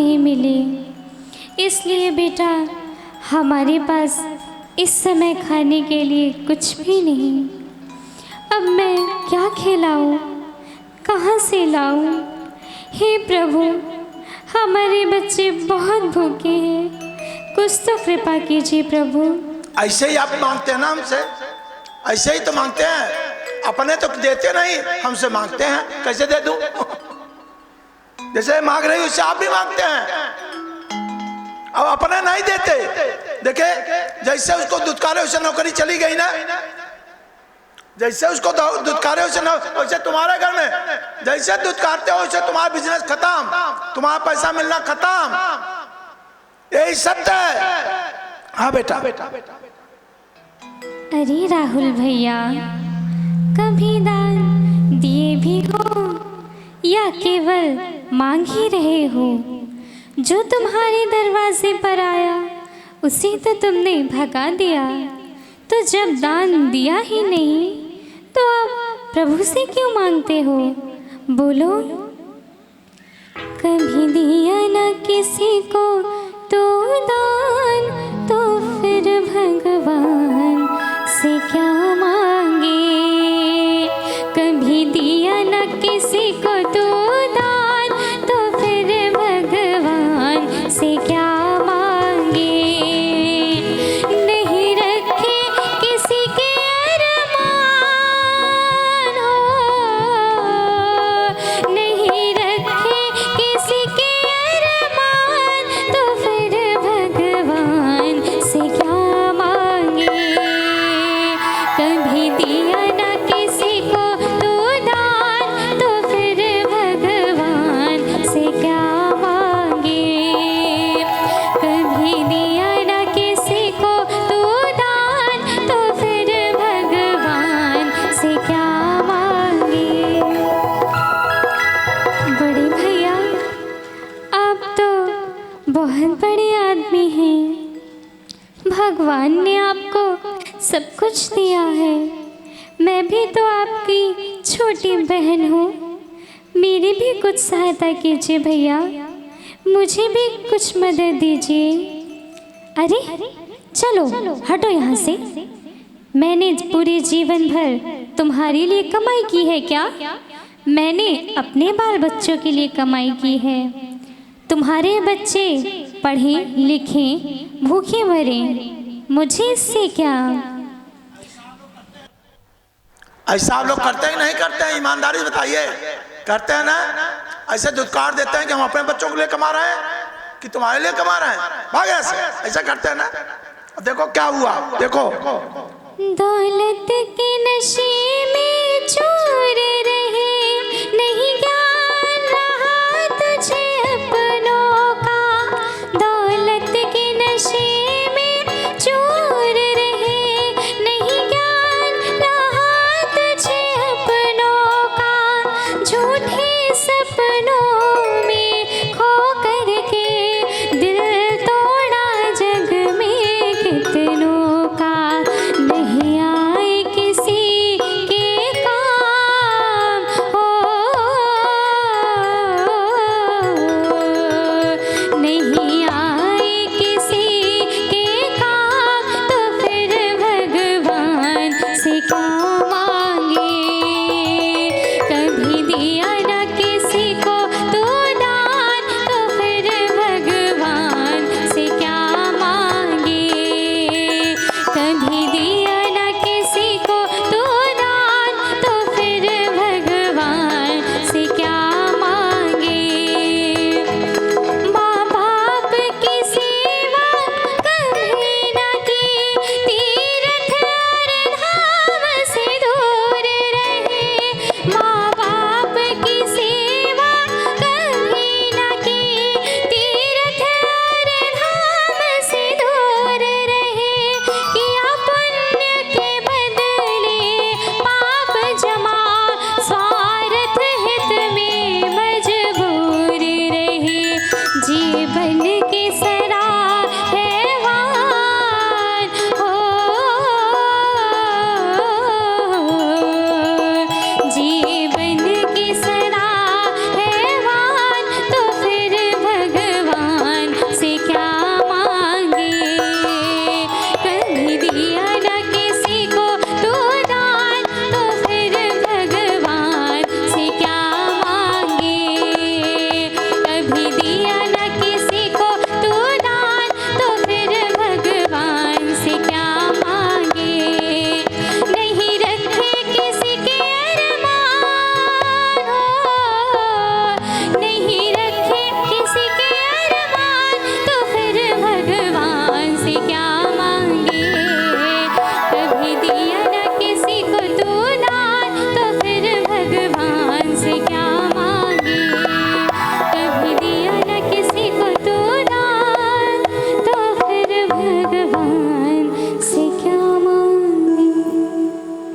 नहीं मिले, इसलिए बेटा हमारे पास इस समय खाने के लिए कुछ भी नहीं। अब मैं क्या खिलाऊं, कहाँ से लाऊं? हे प्रभु, हमारे बच्चे बहुत भूखे हैं, कुछ तो कृपा कीजिए प्रभु। ऐसे ही आप मांगते हैं ना हमसे, ऐसे ही तो मांगते हैं। अपने तो देते नहीं, हमसे मांगते हैं, कैसे दे दूं? जैसे मांग रही उससे आप भी मांगते हैं, अब अपने नहीं देते। देखे जैसे उसको दुत्कारे उसे नौकरी चली गई ना, जैसे उसको दुत्कारे उसे वैसे तुम्हारे घर में जैसे दुत्कारते हो वैसे तुम्हारा बिजनेस खत्म, तुम्हारा पैसा मिलना खत्म। यही सत्य है। हाँ बेटा। अरे राहुल भैया, कभी दान दिए भी हो या केवल मांग ही रहे हो? जो तुम्हारे दरवाजे पर आया उसे तो तुमने भगा दिया। तो जब दान दिया ही नहीं तो अब प्रभु से क्यों मांगते हो? बोलो। कभी दिया न किसी को तो दान, तो फिर भगवान से क्या मांगे? कभी दिया न किसी को तो दान, तो फिर भगवान से क्या मांगे? नहीं रखे किसी के अरमान हो, नहीं रखे किसी के अरमान, तो फिर भगवान से क्या मांगे? कभी दिया न किसी को तो दान, तो फिर भगवान से क्या मांगे? कभी दिया न किसी को तो दान, तो फिर भगवान से क्या मांगे? बड़े भैया, आप तो बहुत बड़े आदमी हैं, भगवान ने आपको सब कुछ दिया है। मैं भी तो आपकी छोटी बहन हूँ, मेरी भी कुछ सहायता कीजिए भैया, मुझे भी कुछ मदद दीजिए। अरे चलो हटो यहाँ से। मैंने पूरे जीवन भर तुम्हारे लिए कमाई की है क्या? मैंने अपने बाल बच्चों के लिए कमाई की है। तुम्हारे बच्चे पढ़ें लिखें भूखे मरें, मुझे इससे क्या? ऐसा आप लोग करते हैं नहीं करते हैं? ईमानदारी से बताइए, करते हैं ना? ऐसे दुत्कार देते हैं कि हम अपने बच्चों के लिए कमा रहे हैं कि तुम्हारे लिए कमा रहे हैं? भाग ऐसे, ऐसा करते हैं ना? देखो क्या हुआ, देखो। दौलत के नशे में चूर रहे, नहीं ज्ञान रहा तुझे अपनों का। दौलत के नशे में चूर रहे, नहीं ज्ञान रहा तुझे अपनों का। झूठे सपनों में खो करके दिल तोड़ा जग में कितनों का। नहीं आए किसी के काम हो, नहीं आए किसी के काम, तो फिर भगवान से क्या मांगे? कभी दिया न किसी को तो दान, तो फिर भगवान से क्या मांगे? कभी दिया न किसी को तो दान, तो फिर भगवान से क्या मांगे? माँ बाप की सेवा कभी न की, तीर्थ और धाम से दूर रहे। माँ बाप की सेवा कभी न की, तीर्थ और धाम से दूर रहे। किया पुण्य के बदले पाप जमा, स्वार्थ हित में मजबूर रहे। जीवन